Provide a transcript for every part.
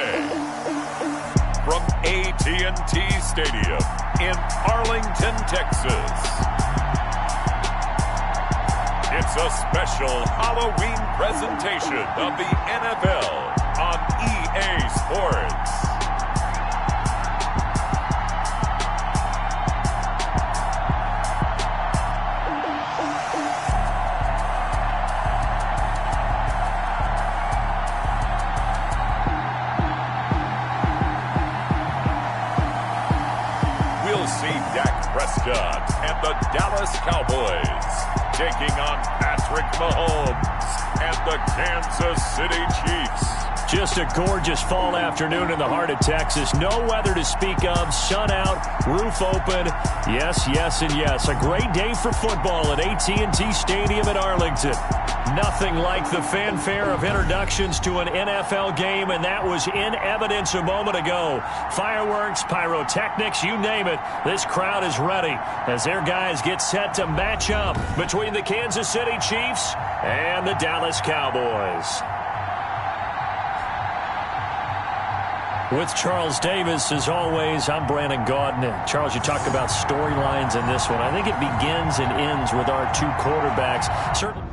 play. From AT&T Stadium in Arlington, Texas, it's a special Halloween presentation of the NFL on EA Sports. We'll see Dak Prescott and the Dallas Cowboys taking on Patrick Mahomes and the Kansas City Chiefs. Just a gorgeous fall afternoon in the heart of Texas. No weather to speak of. Sun out, roof open. Yes, yes, and yes. A great day for football at AT&T Stadium in Arlington. Nothing like the fanfare of introductions to an NFL game, and that was in evidence a moment ago. Fireworks, pyrotechnics, you name it. This crowd is ready as their guys get set to match up between the Kansas City Chiefs and the Dallas Cowboys. With Charles Davis, as always, I'm Brandon Gaudin. And Charles, you talk about storylines in this one. I think it begins and ends with our two quarterbacks. Certainly.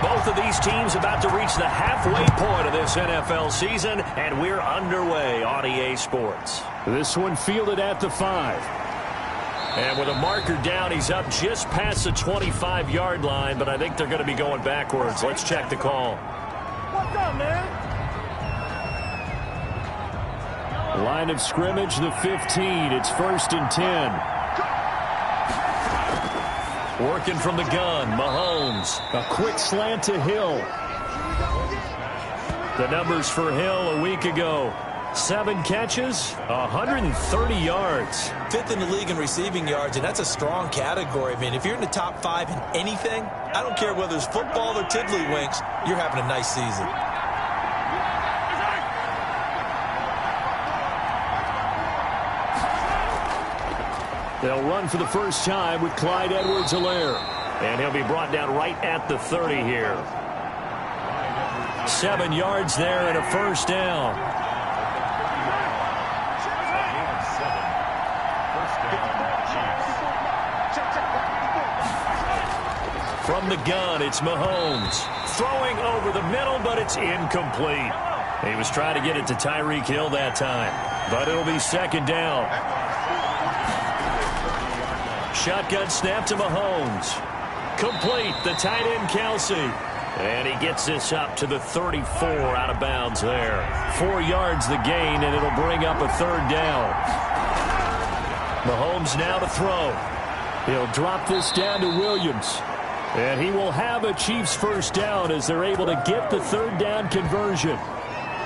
Both of these teams about to reach the halfway point of this NFL season, and we're underway on EA Sports. This one fielded at the 5. And with a marker down, he's up just past the 25-yard line, but I think they're going to be going backwards. Let's check the call. What's up, man? Line of scrimmage, the 15. It's 1st and 10. Working from the gun, Mahomes. A quick slant to Hill. The numbers for Hill a week ago. 7 catches, 130 yards. 5th in the league in receiving yards, and that's a strong category. I mean, if you're in the top 5 in anything, I don't care whether it's football or tiddlywinks, you're having a nice season. They'll run for the first time with Clyde Edwards-Helaire. And he'll be brought down right at the 30 here. 7 yards there and a first down. From the gun, it's Mahomes. Throwing over the middle, but it's incomplete. He was trying to get it to Tyreek Hill that time. But it'll be 2nd down. Shotgun snap to Mahomes. Complete, the tight end Kelsey. And he gets this up to the 34 out of bounds there. 4 yards the gain, and it'll bring up a 3rd down. Mahomes now to throw. He'll drop this down to Williams. And he will have a Chiefs first down as they're able to get the 3rd down conversion.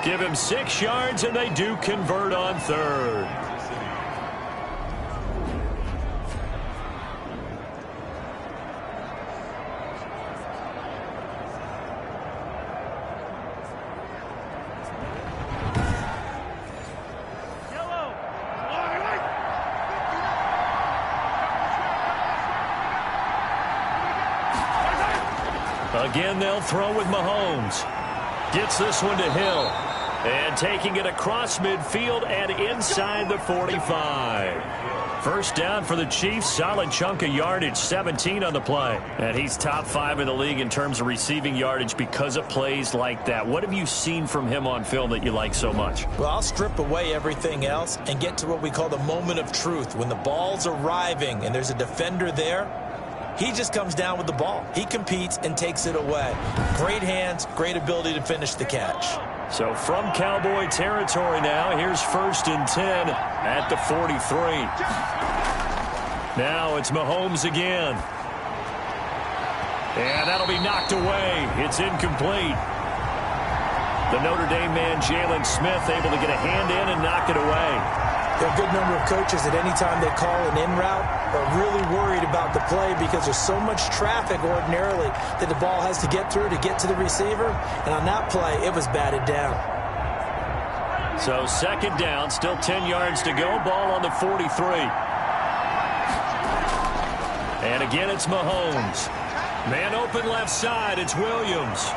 Give him 6 yards, and they do convert on 3rd. Again, they'll throw with Mahomes. Gets this one to Hill. And taking it across midfield and inside the 45. First down for the Chiefs. Solid chunk of yardage, 17 on the play. And he's top 5 in the league in terms of receiving yardage because of plays like that. What have you seen from him on film that you like so much? Well, I'll strip away everything else and get to what we call the moment of truth. When the ball's arriving and there's a defender there, he just comes down with the ball. He competes and takes it away. Great hands, great ability to finish the catch. So from Cowboy territory now, here's 1st and 10 at the 43. Now it's Mahomes again. And that'll be knocked away. It's incomplete. The Notre Dame man, Jalen Smith, able to get a hand in and knock it away. There are a good number of coaches that any time they call an in route are really worried about the play because there's so much traffic ordinarily that the ball has to get through to get to the receiver. And on that play, it was batted down. So 2nd down, still 10 yards to go. Ball on the 43. And again, it's Mahomes. Man open left side. It's Williams.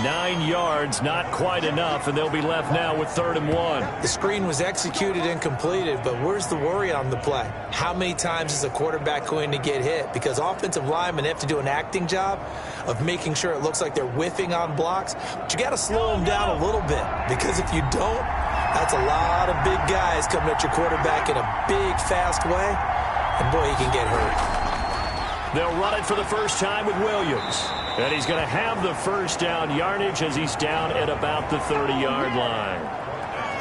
9 yards, not quite enough, and they'll be left now with 3rd and 1. The screen was executed and completed, but where's the worry on the play? How many times is a quarterback going to get hit? Because offensive linemen have to do an acting job of making sure it looks like they're whiffing on blocks. But you got to slow them down a little bit, because if you don't, that's a lot of big guys coming at your quarterback in a big, fast way, and boy, he can get hurt. They'll run it for the first time with Williams. And he's going to have the first down yardage as he's down at about the 30-yard line.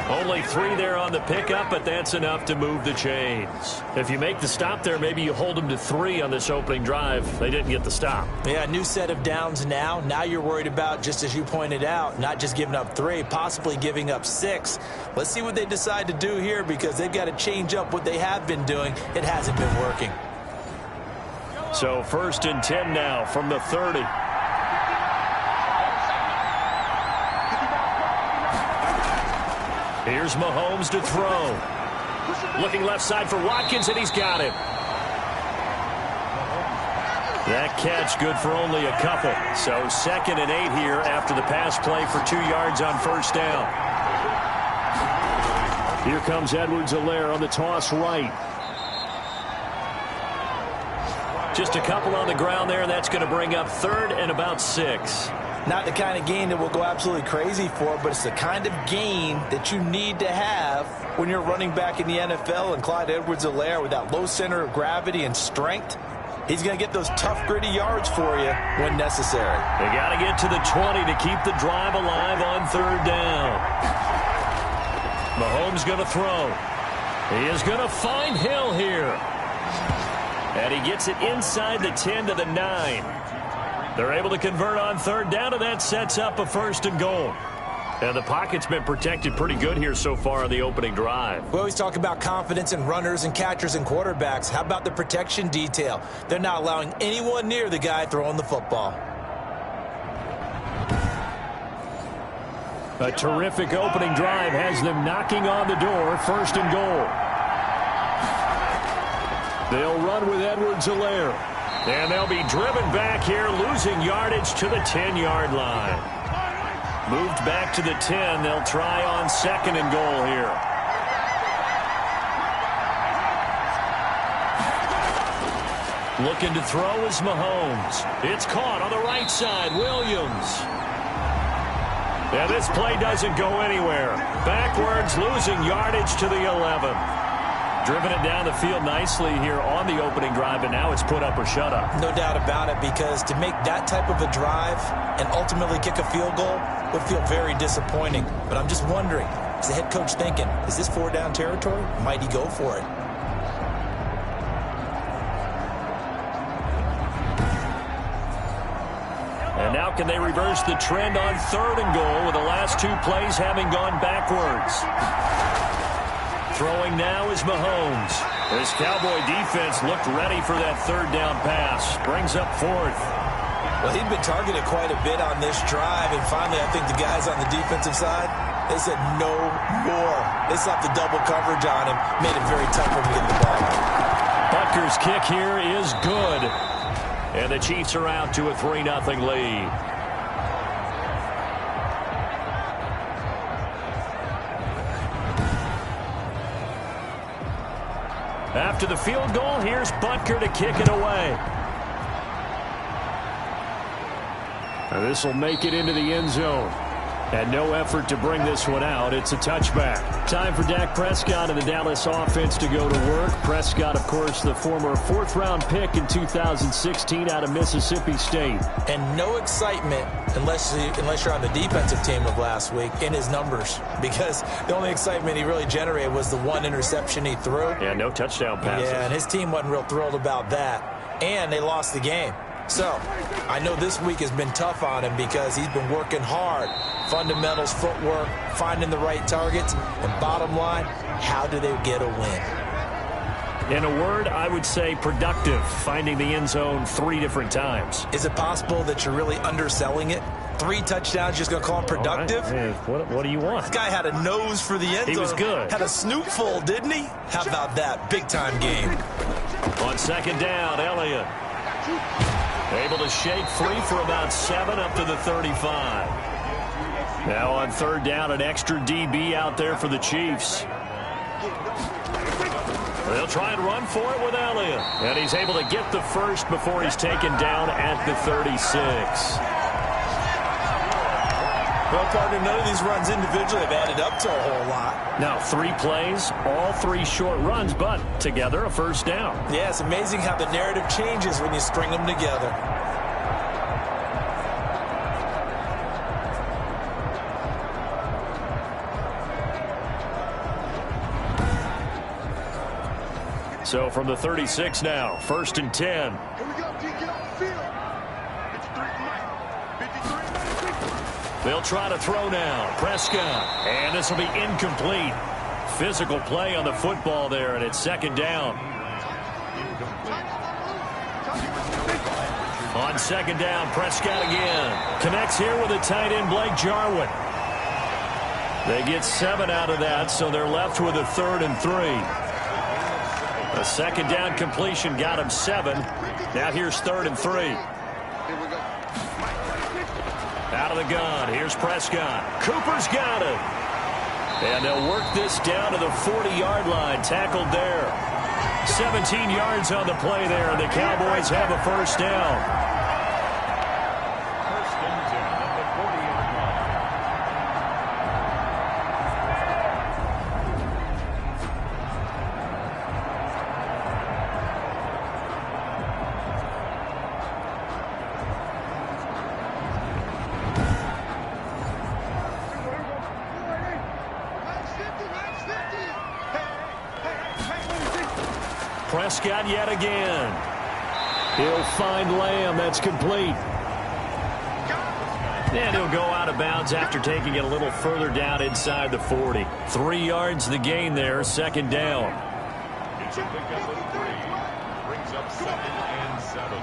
Only 3 there on the pickup, but that's enough to move the chains. If you make the stop there, maybe you hold them to 3 on this opening drive. They didn't get the stop. Yeah, new set of downs now. Now you're worried about, just as you pointed out, not just giving up 3, possibly giving up 6. Let's see what they decide to do here, because they've got to change up what they have been doing. It hasn't been working. So 1st and 10 now from the 30. Here's Mahomes to throw. Looking left side for Watkins, and he's got him. That catch good for only a couple. So 2nd and 8 here after the pass play for 2 yards on 1st down. Here comes Edwards-Helaire on the toss right. Just a couple on the ground there. That's going to bring up 3rd and about 6. Not the kind of gain that we'll go absolutely crazy for, but it's the kind of gain that you need to have when you're running back in the NFL. And Clyde Edwards-Helaire, with that low center of gravity and strength, he's going to get those tough, gritty yards for you when necessary. They got to get to the 20 to keep the drive alive on 3rd down. Mahomes going to throw. He is going to find Hill here. And he gets it inside the 10 to the 9. They're able to convert on 3rd down, and that sets up a 1st and goal. And the pocket's been protected pretty good here so far on the opening drive. We always talk about confidence in runners and catchers and quarterbacks. How about the protection detail? They're not allowing anyone near the guy throwing the football. A terrific opening drive has them knocking on the door. 1st and goal. They'll run with Edwards-Helaire. And they'll be driven back here, losing yardage to the 10-yard line. Moved back to the 10. They'll try on 2nd and goal here. Looking to throw is Mahomes. It's caught on the right side. Williams. Yeah, this play doesn't go anywhere. Backwards, losing yardage to the 11. Driven it down the field nicely here on the opening drive, and now it's put up or shut up. No doubt about it, because to make that type of a drive and ultimately kick a field goal would feel very disappointing. But I'm just wondering, is the head coach thinking, is this 4-down territory? Might he go for it? And now can they reverse the trend on 3rd and goal with the last 2 plays having gone backwards? Throwing now is Mahomes. This Cowboy defense looked ready for that 3rd down pass. Brings up 4th. Well, he'd been targeted quite a bit on this drive, and finally I think the guys on the defensive side, they said no more. They slapped the double coverage on him, made it very tough for him to get the ball. Butker's kick here is good. And the Chiefs are out to a 3-0 lead. After the field goal, here's Butker to kick it away. Now this will make it into the end zone. And no effort to bring this one out. It's a touchback. Time for Dak Prescott and the Dallas offense to go to work. Prescott, of course, the former 4th-round pick in 2016 out of Mississippi State. And no excitement, unless you're on the defensive team of last week, in his numbers. Because the only excitement he really generated was the 1 interception he threw. Yeah, no touchdown passes. Yeah, and his team wasn't real thrilled about that. And they lost the game. So, I know this week has been tough on him because he's been working hard. Fundamentals, footwork, finding the right targets, and bottom line, how do they get a win? In a word, I would say productive, finding the end zone 3 different times. Is it possible that you're really underselling it? 3 touchdowns, just going to call him productive? Right. Hey, what do you want? This guy had a nose for the end zone. He was good. Had a snoot full, didn't he? How about that? Big-time game. On second down, Elliott able to shake free for about 7 up to the 35. Now on third down, an extra DB out there for the Chiefs. They'll try and run for it with Elliott. And he's able to get the first before he's taken down at the 36. Well, partner, none of these runs individually have added up to a whole lot. Now 3 plays, all 3 short runs, but together a first down. Yeah, it's amazing how the narrative changes when you string them together. So from the 36 now, 1st and 10. Here we go, D. Get off the field. 53. They'll try to throw now. Prescott. And this will be incomplete. Physical play on the football there, and it's 2nd down. On 2nd down, Prescott again. Connects here with a tight end, Blake Jarwin. They get 7 out of that, so they're left with a 3rd and 3. A 2nd down completion got him 7. Now here's 3rd and 3. Out of the gun. Here's Prescott. Cooper's got it. And they'll work this down to the 40-yard line. Tackled there. 17 yards on the play there, and the Cowboys have a first down. Prescott yet again. He'll find Lamb. That's complete. And he'll go out of bounds after taking it a little further down inside the 40. 3 yards the gain there, 2nd down. It's a pickup of 3. Brings up 2nd and 7.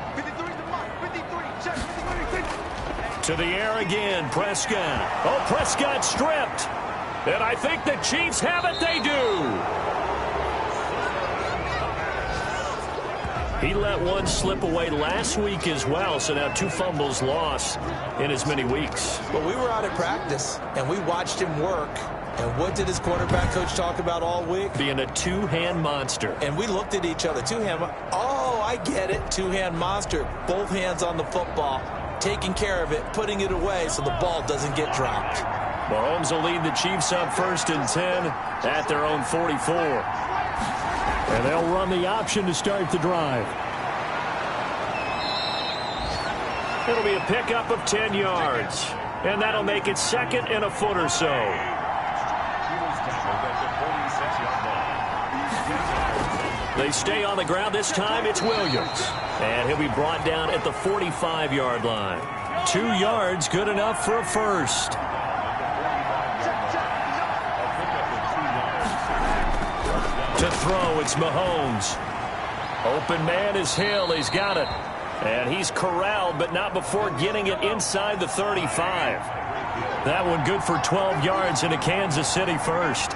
To the air again, Prescott. Oh, Prescott stripped. And I think the Chiefs have it. They do. He let one slip away last week as well, so now 2 fumbles lost in as many weeks. Well, we were out at practice, and we watched him work. And what did his quarterback coach talk about all week? Being a 2-hand monster. And we looked at each other. 2-hand. Oh, I get it. 2-hand monster. Both hands on the football, taking care of it, putting it away so the ball doesn't get dropped. Mahomes will lead the Chiefs up 1st and 10 at their own 44. And they'll run the option to start the drive. It'll be a pickup of 10 yards. And that'll make it 2nd and a foot or so. They stay on the ground. This time it's Williams. And he'll be brought down at the 45-yard line. 2 yards, good enough for a first. To throw, it's Mahomes. Open man is Hill. He's got it. And he's corralled, but not before getting it inside the 35. That one good for 12 yards into Kansas City first.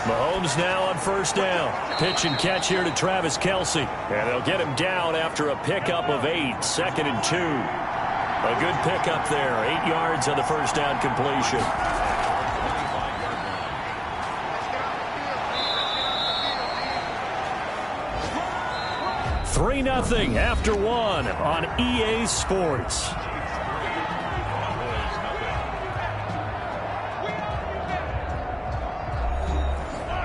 Mahomes now on 1st down. Pitch and catch here to Travis Kelce. And they'll get him down after a pickup of 8. 2nd and 2. A good pickup there. 8 yards on the 1st down completion. 3-0 after 1 on EA Sports.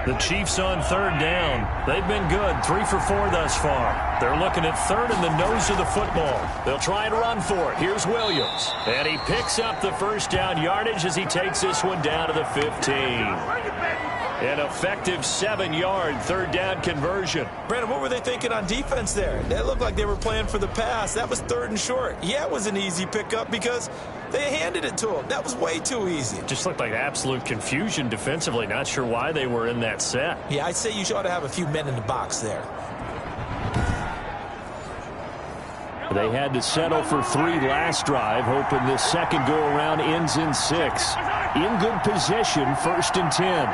The Chiefs on 3rd down. They've been good, 3 for 4 thus far. They're looking at 3rd in the nose of the football. They'll try and run for it. Here's Williams. And he picks up the 1st down yardage as he takes this one down to the 15. An effective 7-yard 3rd down conversion. Brandon, what were they thinking on defense there? It looked like they were playing for the pass. That was 3rd and short. Yeah, it was an easy pickup because they handed it to him. That was way too easy. Just looked like absolute confusion defensively. Not sure why they were in that set. Yeah, I'd say you ought to have a few men in the box there. They had to settle for 3 last drive, hoping this second go-around ends in 6. In good position, 1st and 10.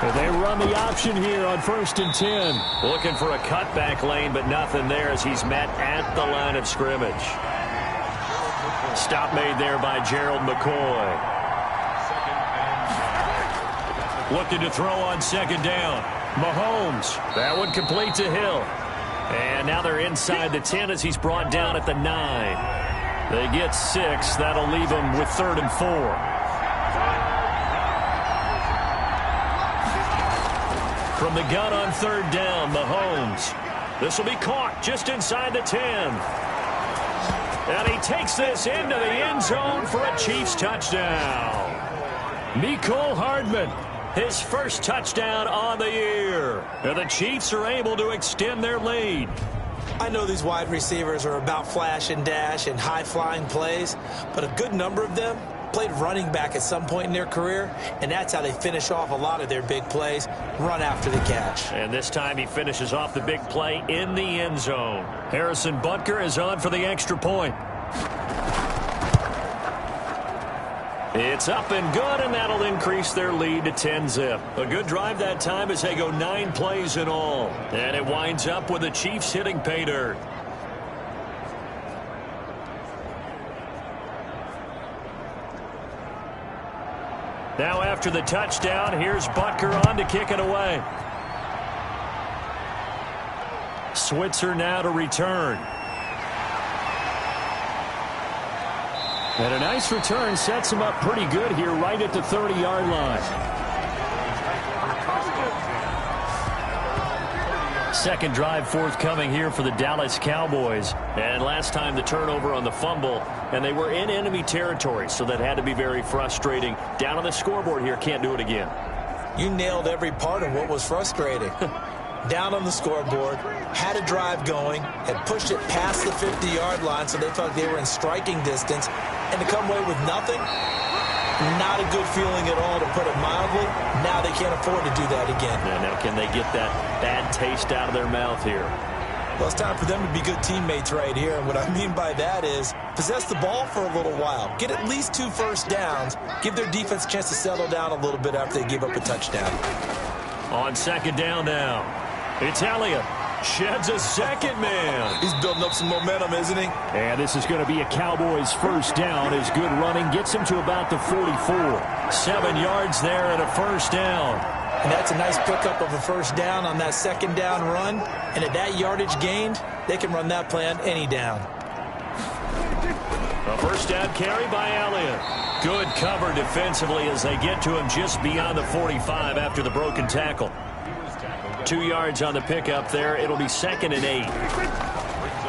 And they run the option here on 1st and 10. Looking for a cutback lane, but nothing there as he's met at the line of scrimmage. Stop made there by Gerald McCoy. Looking to throw on 2nd down. Mahomes. That one complete to Hill. And now they're inside the 10 as he's brought down at the 9. They get 6. That'll leave them with 3rd and 4. From the gun on 3rd down, Mahomes. This will be caught just inside the 10. And he takes this into the end zone for a Chiefs touchdown. Mecole Hardman, his first touchdown on the year. And the Chiefs are able to extend their lead. I know these wide receivers are about flash and dash and high-flying plays, but a good number of them played running back at some point in their career, and that's how they finish off a lot of their big plays, run after the catch. And this time he finishes off the big play in the end zone. Harrison Butker is on for the extra point. It's up and good, and that'll increase their lead to 10-zip. A good drive that time as they go 9 plays in all. And it winds up with the Chiefs hitting pay dirt. Now after the touchdown, here's Butker on to kick it away. Switzer now to return. And a nice return sets him up pretty good here right at the 30-yard line. Second drive forthcoming here for the Dallas Cowboys. And last time the turnover on the fumble, and they were in enemy territory, so that had to be very frustrating. Down on the scoreboard here, can't do it again. You nailed every part of what was frustrating. Down on the scoreboard, had a drive going, had pushed it past the 50-yard line so they felt they were in striking distance, and to come away with nothing, not a good feeling at all, to put it mildly. Now they can't afford to do that again. Yeah, now can they get that bad taste out of their mouth here? Well, it's time for them to be good teammates right here, and what I mean by that is possess the ball for a little while, get at least 2 first downs, give their defense a chance to settle down a little bit after they give up a touchdown. On 2nd down now, it's Elliott. Sheds a second man. He's building up some momentum, isn't he? And this is going to be a Cowboys first down. His good running gets him to about the 44. 7 yards there and a first down. And that's a nice pickup of a first down on that 2nd down run. And at that yardage gained, they can run that play on any down. A first down carry by Elliott. Good cover defensively as they get to him just beyond the 45 after the broken tackle. 2 yards on the pickup there. It'll be 2nd and 8.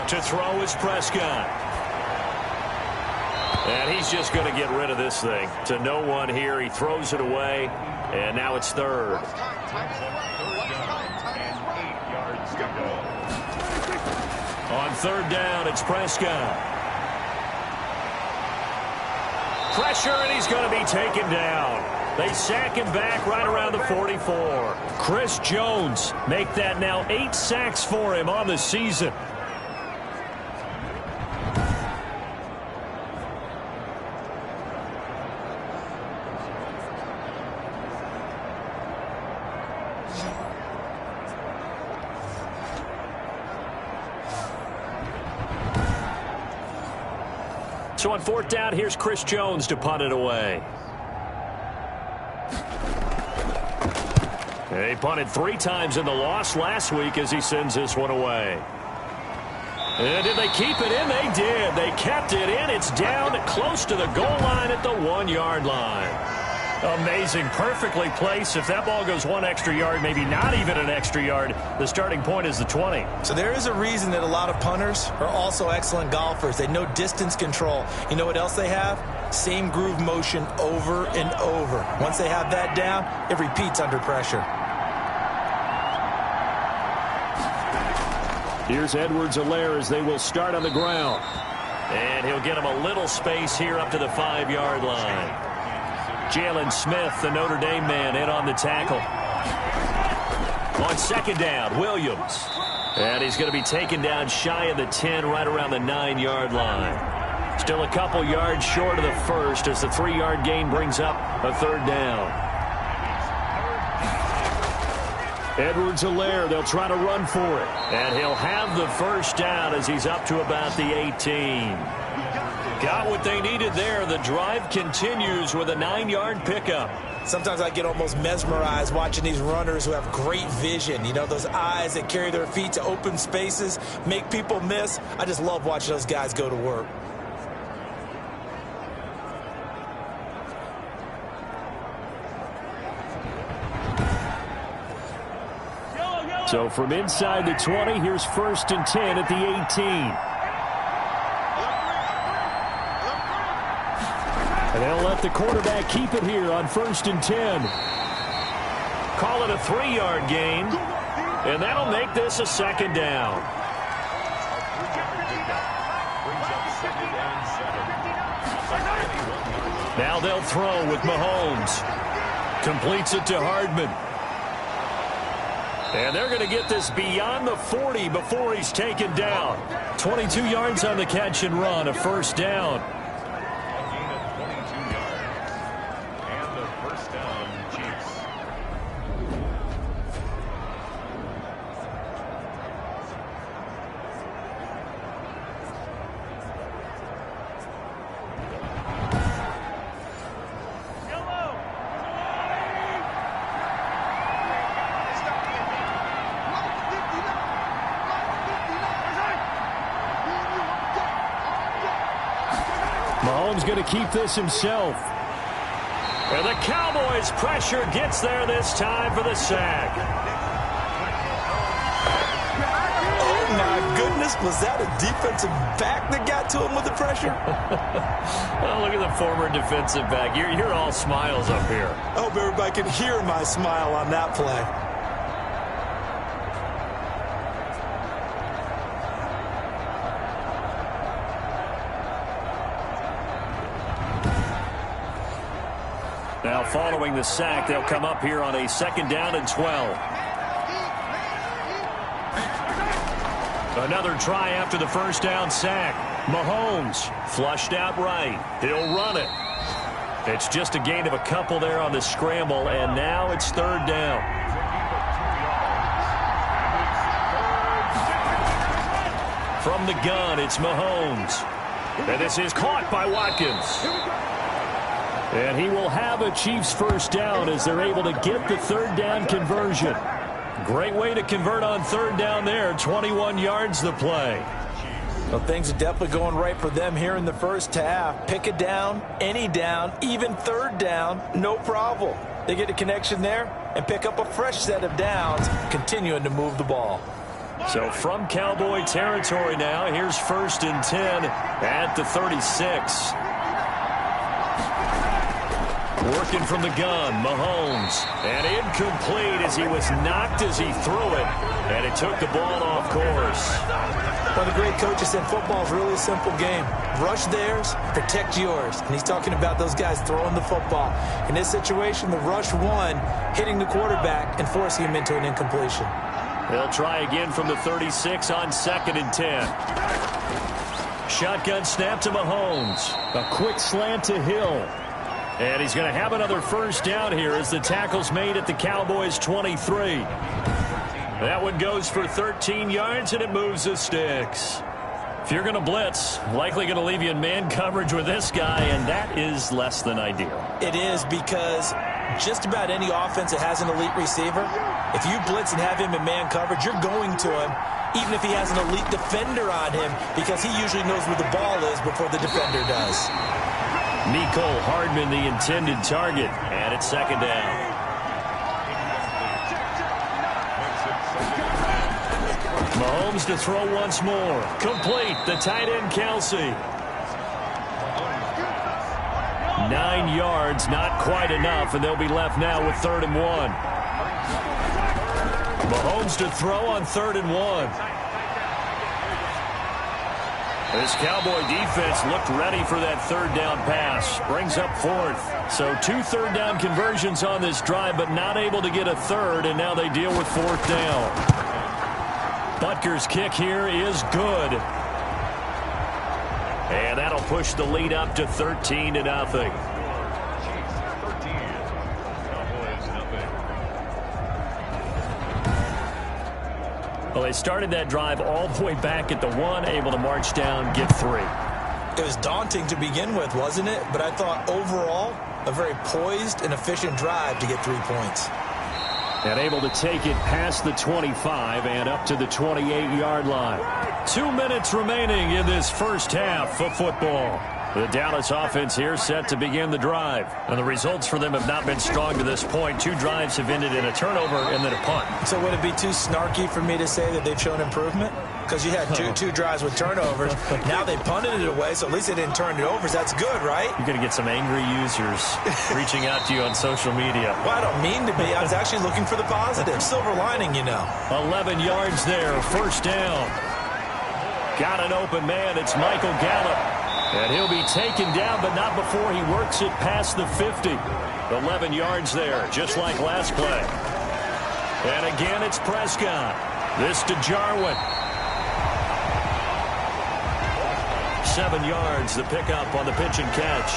To throw is Prescott. And he's just going to get rid of this thing. To no one here. He throws it away. And now it's 3rd. On 3rd down, it's Prescott. Pressure, and he's going to be taken down. They sack him back right around the 44. Chris Jones make that now 8 sacks for him on the season. So on 4th down, here's Chris Jones to punt it away. He punted 3 times in the loss last week as he sends this one away. And did they keep it in? They did. They kept it in. It's down close to the goal line at the 1-yard line. Amazing. Perfectly placed. If that ball goes 1 extra yard, maybe not even an extra yard, the starting point is the 20. So there is a reason that a lot of punters are also excellent golfers. They know distance control. You know what else they have? Same groove motion over and over. Once they have that down, it repeats under pressure. Here's Edwards-Helaire as they will start on the ground. And he'll get him a little space here up to the 5-yard line. Jalen Smith, the Notre Dame man, in on the tackle. On 2nd down, Williams. And he's going to be taken down shy of the 10, right around the 9-yard line. Still a couple yards short of the first as the 3-yard gain brings up a 3rd down. Edwards-Helaire, they'll try to run for it. And he'll have the first down as he's up to about the 18. Got what they needed there. The drive continues with a 9-yard pickup. Sometimes I get almost mesmerized watching these runners who have great vision. You know, those eyes that carry their feet to open spaces, make people miss. I just love watching those guys go to work. So from inside the 20, here's 1st and 10 at the 18. And they'll let the quarterback keep it here on 1st and 10. Call it a 3-yard gain, and that'll make this a 2nd down. Now they'll throw with Mahomes. Completes it to Hardman. And they're going to get this beyond the 40 before he's taken down. 22 yards on the catch and run, a 1st down. Mahomes going to keep this himself. And the Cowboys pressure gets there this time for the sack. Oh, my goodness. Was that a defensive back that got to him with the pressure? Well, look at the former defensive back. You're all smiles up here. I hope everybody can hear my smile on that play. Now following the sack, they'll come up here on a 2nd down and 12. Another try after the 1st down sack. Mahomes flushed out right. He'll run it. It's just a gain of a couple there on the scramble, and now it's 3rd down. From the gun, it's Mahomes. And this is caught by Watkins. And he will have a Chiefs 1st down as they're able to get the 3rd down conversion. Great way to convert on 3rd down there. 21 yards the play. Well, things are definitely going right for them here in the first half. Pick a down, any down, even 3rd down, no problem. They get a connection there and pick up a fresh set of downs, continuing to move the ball. So from Cowboy territory now, here's 1st and 10 at the 36. Working from the gun, Mahomes. And incomplete as he was knocked as he threw it. And it took the ball off course. One of the great coaches said football is really a simple game. Rush theirs, protect yours. And he's talking about those guys throwing the football. In this situation, the rush won, hitting the quarterback and forcing him into an incompletion. They'll try again from the 36 on 2nd and 10. Shotgun snap to Mahomes. A quick slant to Hill. And he's going to have another 1st down here as the tackle's made at the Cowboys 23. That one goes for 13 yards, and it moves the sticks. If you're going to blitz, likely going to leave you in man coverage with this guy, and that is less than ideal. It is, because just about any offense that has an elite receiver, if you blitz and have him in man coverage, you're going to him, even if he has an elite defender on him, because he usually knows where the ball is before the defender does. Mecole Hardman, the intended target, and it's 2nd down. Mahomes to throw once more. Complete. The tight end, Kelsey. 9 yards, not quite enough, and they'll be left now with 3rd and 1. Mahomes to throw on 3rd and 1. This Cowboy defense looked ready for that 3rd down pass. Brings up 4th. So 2 3rd down conversions on this drive, but not able to get a 3rd, and now they deal with 4th down. Butker's kick here is good. And that'll push the lead up to 13-0. Well, they started that drive all the way back at the 1, able to march down, get 3. It was daunting to begin with, wasn't it? But I thought overall, a very poised and efficient drive to get 3 points. And able to take it past the 25 and up to the 28-yard line. 2 minutes remaining in this first half of football. The Dallas offense here set to begin the drive. And the results for them have not been strong to this point. 2 drives have ended in a turnover and then a punt. So would it be too snarky for me to say that they've shown improvement? Because you had two drives with turnovers. Now they punted it away, so at least they didn't turn it over. So that's good, right? You're going to get some angry users reaching out to you on social media. Well, I don't mean to be. I was actually looking for the positive. Silver lining, you know. 11 yards there, first down. Got an open man. It's Michael Gallup. And he'll be taken down, but not before he works it past the 50. 11 yards there, just like last play. And again, it's Prescott. This to Jarwin. 7 yards, the pickup on the pitch and catch.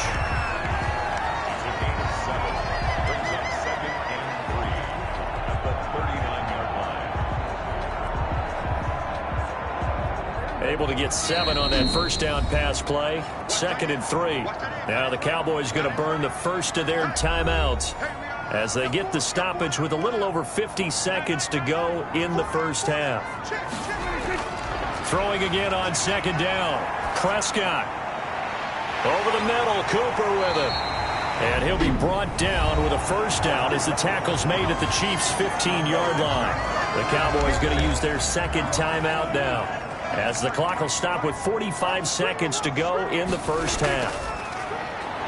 Able to get 7 on that first down pass play. 2nd and 3. Now the Cowboys going to burn the first of their timeouts as they get the stoppage with a little over 50 seconds to go in the first half. Throwing again on 2nd down. Prescott. Over the middle, Cooper with it. And he'll be brought down with a first down as the tackle's made at the Chiefs' 15-yard line. The Cowboys going to use their 2nd timeout now, as the clock will stop with 45 seconds to go in the first half.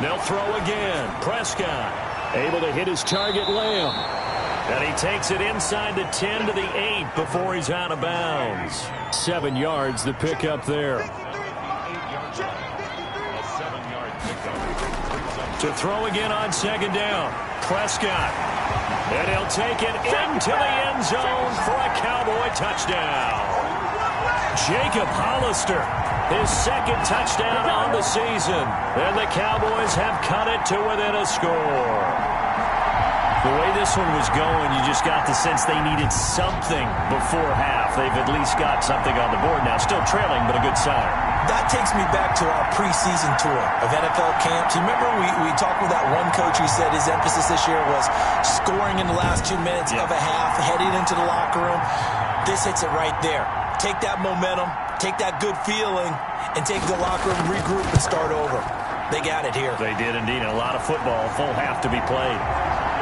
They'll throw again. Prescott able to hit his target, Lamb. And he takes it inside the 10 to the 8 before he's out of bounds. 7 yards, the pickup there. To throw again on 2nd down. Prescott. And he'll take it into the end zone for a Cowboy touchdown. Jacob Hollister, his 2nd touchdown on the season. And the Cowboys have cut it to within a score. The way this one was going, you just got the sense they needed something before half. They've at least got something on the board now. Still trailing, but a good sign. That takes me back to our preseason tour of NFL camps. You remember we talked with that one coach who said his emphasis this year was scoring in the last 2 minutes of a half, heading into the locker room. This hits it right there. Take that momentum, take that good feeling, and take the locker room, regroup, and start over. They got it here. They did indeed. A lot of football, full half to be played.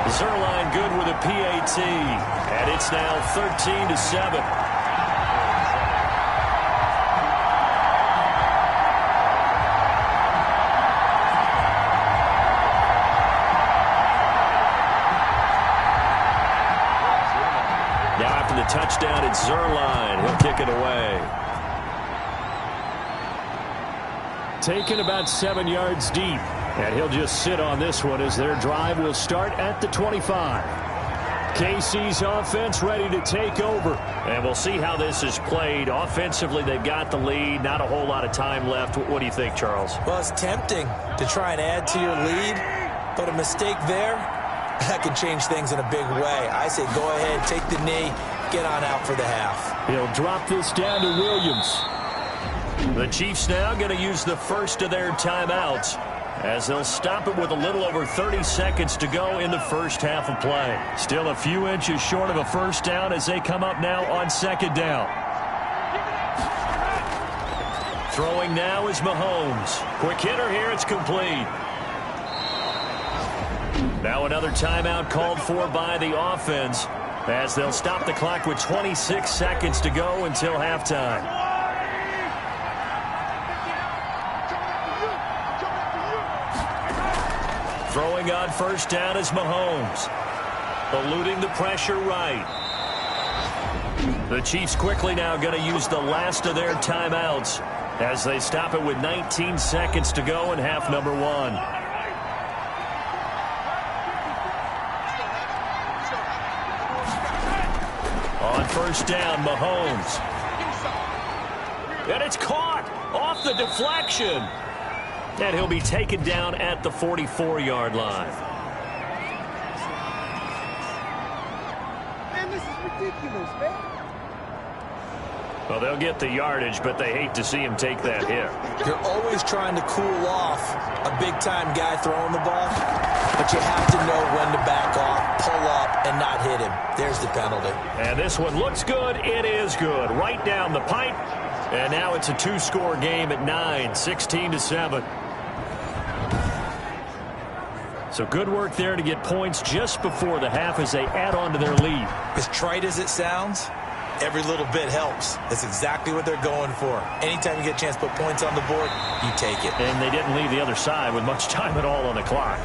Zerline good with a PAT, and it's now 13-7. Now after the touchdown, it's Zerline. He'll kick it away. Taken about 7 yards deep. And he'll just sit on this one as their drive will start at the 25. KC's offense ready to take over. And we'll see how this is played. Offensively, they've got the lead. Not a whole lot of time left. What do you think, Charles? Well, it's tempting to try and add to your lead, but a mistake there, that could change things in a big way. I say go ahead, take the knee, get on out for the half. He'll drop this down to Williams. The Chiefs now going to use the first of their timeouts, as they'll stop it with a little over 30 seconds to go in the first half of play. Still a few inches short of a first down as they come up now on 2nd down. Throwing now is Mahomes. Quick hitter here, it's complete. Now another timeout called for by the offense, as they'll stop the clock with 26 seconds to go until halftime. Throwing on first down is Mahomes. Eluding the pressure right. The Chiefs quickly now going to use the last of their timeouts as they stop it with 19 seconds to go in half number 1. On first down, Mahomes. And it's caught off the deflection. And he'll be taken down at the 44-yard line. Man, this is ridiculous, man. Well, they'll get the yardage, but they hate to see him take that hit. You're always trying to cool off a big-time guy throwing the ball, but you have to know when to back off, pull up, and not hit him. There's the penalty. And this one looks good. It is good. Right down the pipe. And now it's a two-score game at 9, 16-7. So good work there to get points just before the half as they add on to their lead. As trite as it sounds, every little bit helps. That's exactly what they're going for. Anytime you get a chance to put points on the board, you take it. And they didn't leave the other side with much time at all on the clock.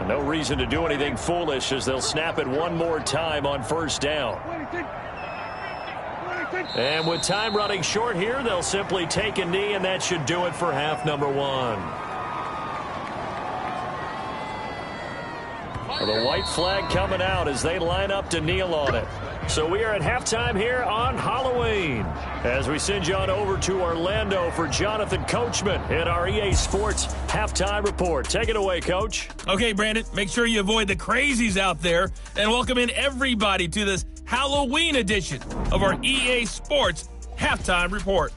No reason to do anything foolish as they'll snap it one more time on first down. And with time running short here, they'll simply take a knee, and that should do it for half number one. Well, the white flag coming out as they line up to kneel on it. So we are at halftime here on Halloween as we send you on over to Orlando for Jonathan Coachman in our EA Sports Halftime Report. Take it away, Coach. Okay, Brandon, make sure you avoid the crazies out there and welcome in everybody to this Halloween edition of our EA Sports Halftime Report.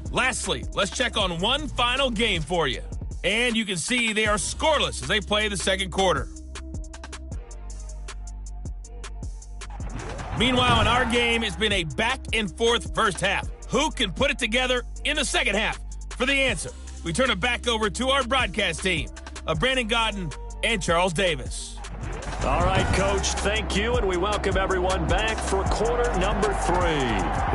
Lastly, let's check on one final game for you. And you can see they are scoreless as they play the second quarter. Meanwhile, in our game, it's been a back-and-forth first half. Who can put it together in the second half? For the answer, we turn it back over to our broadcast team of Brandon Godden and Charles Davis. All right, Coach, thank you, and we welcome everyone back for quarter number 3.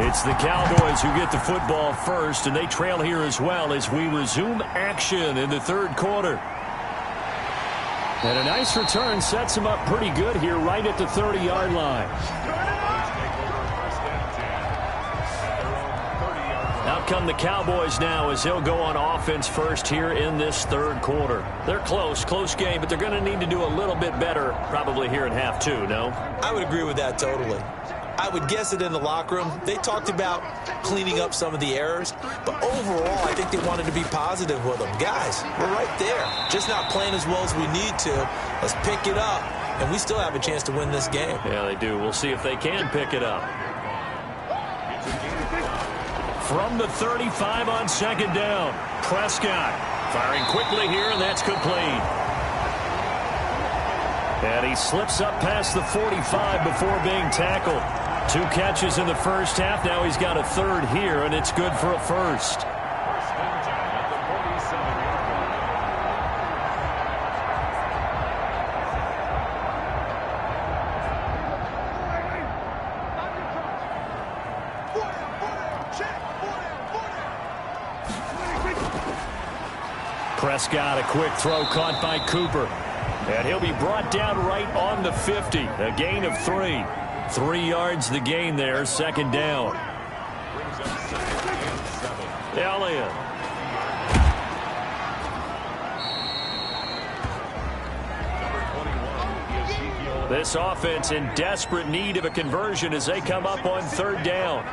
It's the Cowboys who get the football first, and they trail here as well as we resume action in the third quarter. And a nice return sets them up pretty good here right at the 30-yard line. Out come the Cowboys now as they'll go on offense first here in this third quarter. They're close game, but they're going to need to do a little bit better probably here in half 2, no? I would agree with that totally. I would guess it in the locker room. They talked about cleaning up some of the errors, but overall, I think they wanted to be positive with them. Guys, we're right there. Just not playing as well as we need to. Let's pick it up, and we still have a chance to win this game. Yeah, they do. We'll see if they can pick it up. From the 35 on second down, Prescott firing quickly here, and that's complete. And he slips up past the 45 before being tackled. 2 catches in the first half. Now he's got a third here, and it's good for a first. Prescott, a quick throw caught by Cooper. And he'll be brought down right on the 50. A gain of 3. 3 yards the gain there, second down. Elliott. This offense in desperate need of a conversion as they come up on third down.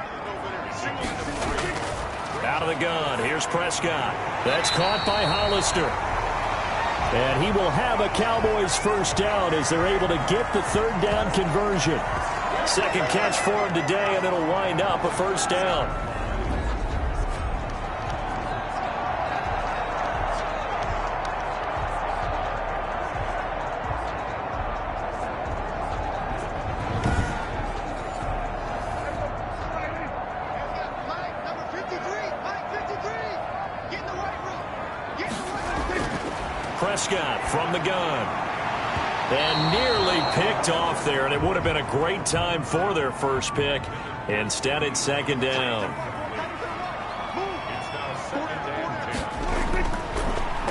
Out of the gun, here's Prescott. That's caught by Hollister. And he will have a Cowboys first down as they're able to get the third down conversion. Second catch for him today, and it'll wind up a first down. Prescott from the gun. And nearly picked off there, and it would have been a great time for their first pick. Instead, it's second down.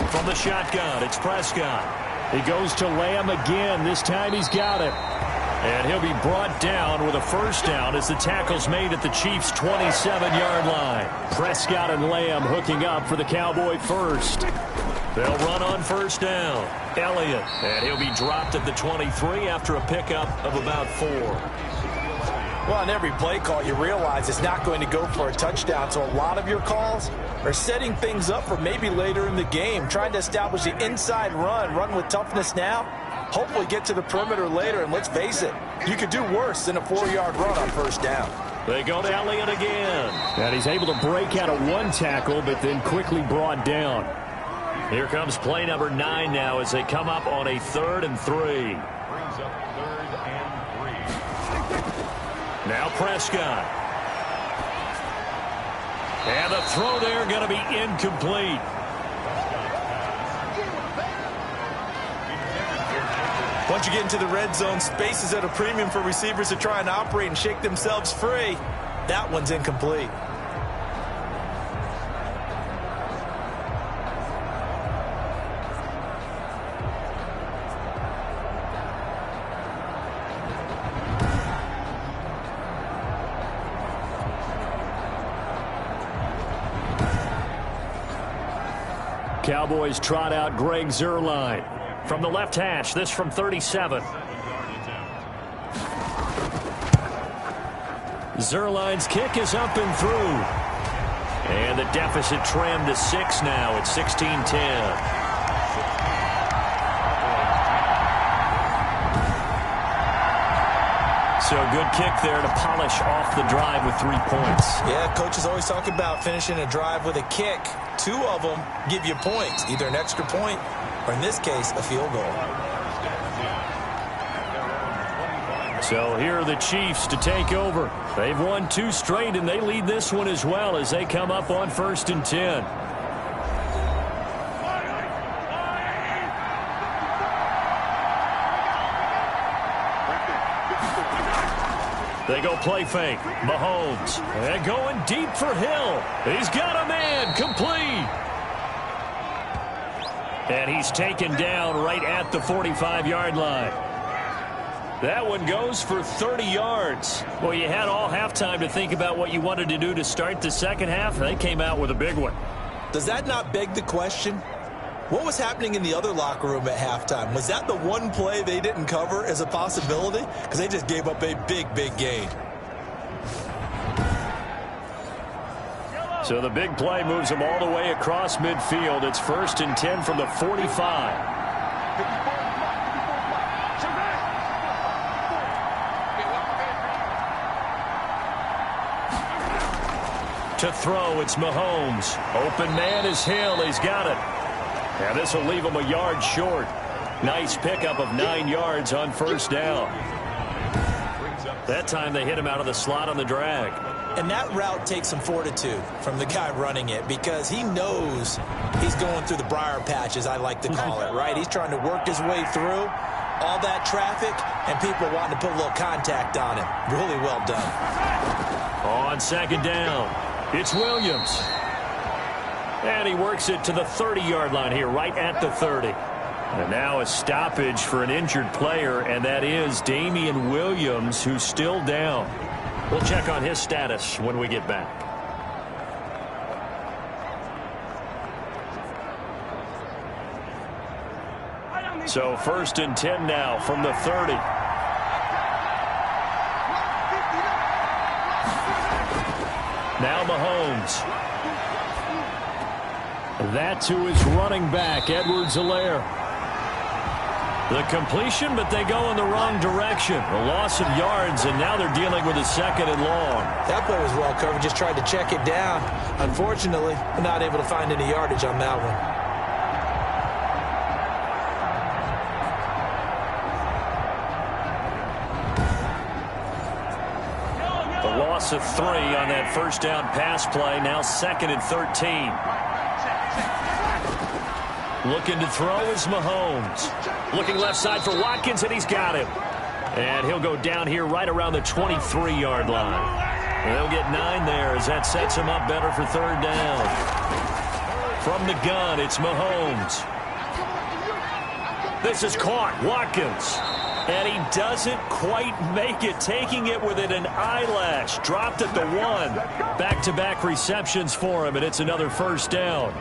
From the shotgun, it's Prescott. He goes to Lamb again. This time he's got it. And he'll be brought down with a first down as the tackle's made at the Chiefs' 27-yard line. Prescott and Lamb hooking up for the Cowboy first. They'll run on first down. Elliott. And he'll be dropped at the 23 after a pickup of about 4. Well, on every play call, you realize it's not going to go for a touchdown. So a lot of your calls are setting things up for maybe later in the game, trying to establish the inside run with toughness now, hopefully get to the perimeter later. And let's face it, you could do worse than a 4-yard run on first down. They go to Elliott again. And he's able to break out of one tackle, but then quickly brought down. Here comes play number 9 now as they come up on a 3rd and 3. Brings up 3rd and 3. Now Prescott. And the throw there going to be incomplete. Once you get into the red zone, space is at a premium for receivers to try and operate and shake themselves free. That one's incomplete. Cowboys trot out Greg Zuerlein. From the left hash, this from 37. Zuerlein's kick is up and through. And the deficit trimmed to 6 now at 16-10. So good kick there to polish off the drive with 3 points. Yeah, coaches always talk about finishing a drive with a kick. 2 of them give you points, either an extra point or, in this case, a field goal. So here are the Chiefs to take over. They've won 2 straight, and they lead this one as well as they come up on 1st and 10. They go play fake. Mahomes. And going deep for Hill. He's got a man. Complete. And he's taken down right at the 45-yard line. That one goes for 30 yards. Well, you had all halftime to think about what you wanted to do to start the second half. They came out with a big one. Does that not beg the question? What was happening in the other locker room at halftime? Was that the one play they didn't cover as a possibility? Because they just gave up a big, big gain. So the big play moves them all the way across midfield. It's 1st and 10 from the 45. To throw, it's Mahomes. Open man is Hill. He's got it. And this will leave him a yard short. Nice pickup of 9 yards on first down. That time they hit him out of the slot on the drag. And that route takes some fortitude from the guy running it because he knows he's going through the briar patch, as I like to call it, right? He's trying to work his way through all that traffic and people wanting to put a little contact on him. Really well done. On second down, it's Williams. And he works it to the 30-yard line here, right at the 30. And now a stoppage for an injured player, and that is Damian Williams, who's still down. We'll check on his status when we get back. So 1st and 10 now from the 30. Now Mahomes. That to his running back, Edwards-Helaire. The completion, but they go in the wrong direction. A loss of yards, and now they're dealing with a 2nd and long. That play was well covered. Just tried to check it down. Unfortunately, not able to find any yardage on that one. The loss of 3 on that first down pass play. Now 2nd and 13. Looking to throw is Mahomes. Looking left side for Watkins, and he's got him. And he'll go down here right around the 23-yard line. They'll get 9 there as that sets him up better for 3rd down. From the gun, it's Mahomes. This is caught. Watkins. And he doesn't quite make it, taking it within an eyelash. Dropped at the 1. Back-to-back receptions for him, and it's another first down.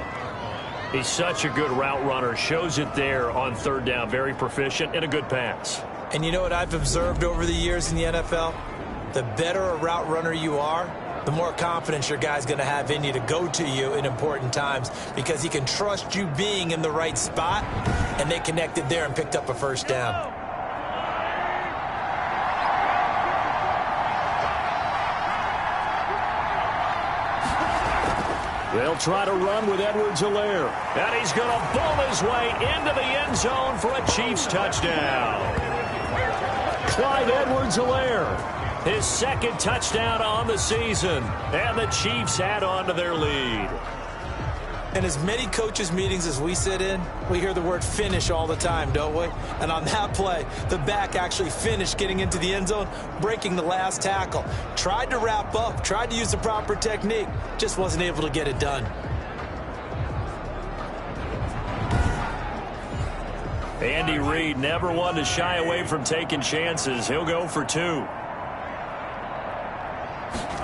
He's such a good route runner. Shows it there on third down. Very proficient and a good pass. And you know what I've observed over the years in the NFL? The better a route runner you are, the more confidence your guy's going to have in you to go to you in important times because he can trust you being in the right spot, and they connected there and picked up a first down. They'll try to run with Edwards-Helaire. And he's going to bowl his way into the end zone for a Chiefs touchdown. Clyde Edwards-Helaire, his second touchdown on the season. And the Chiefs add on to their lead. In as many coaches' meetings as we sit in, we hear the word finish all the time, don't we? And on that play, the back actually finished getting into the end zone, breaking the last tackle. Tried to wrap up, tried to use the proper technique, just wasn't able to get it done. Andy Reid never one to shy away from taking chances. He'll go for 2.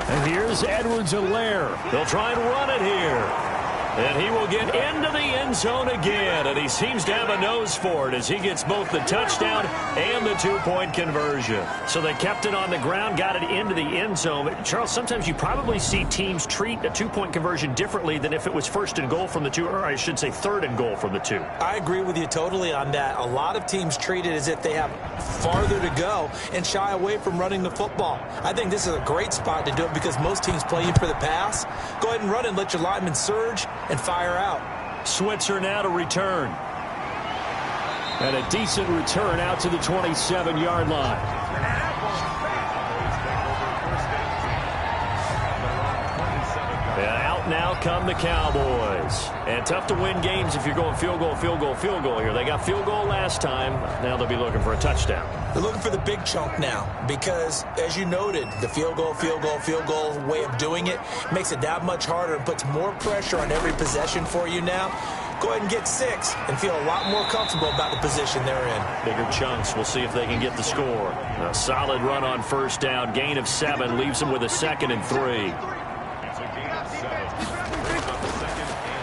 And here's Edwards-Helaire. They'll try and run it here. And he will get into the end zone again, and he seems to have a nose for it as he gets both the touchdown and the 2-point conversion. So they kept it on the ground, got it into the end zone. Charles, sometimes you probably see teams treat a 2-point conversion differently than if it was first and goal from the 2, or I should say third and goal from the 2. I agree with you totally on that. A lot of teams treat it as if they have farther to go and shy away from running the football. I think this is a great spot to do it because most teams play you for the pass. Go ahead and run and let your linemen surge and fire out. Switzer now to return. And a decent return out to the 27-yard line. And out now come the Cowboys. And tough to win games if you're going field goal, field goal, field goal here. They got field goal last time. Now they'll be looking for a touchdown. They're looking for the big chunk now because, as you noted, the field goal way of doing it makes it that much harder and puts more pressure on every possession for you now. Go ahead and get 6 and feel a lot more comfortable about the position they're in. Bigger chunks. We'll see if they can get the score. A solid run on first down. Gain of 7 leaves them with a 2nd and 3.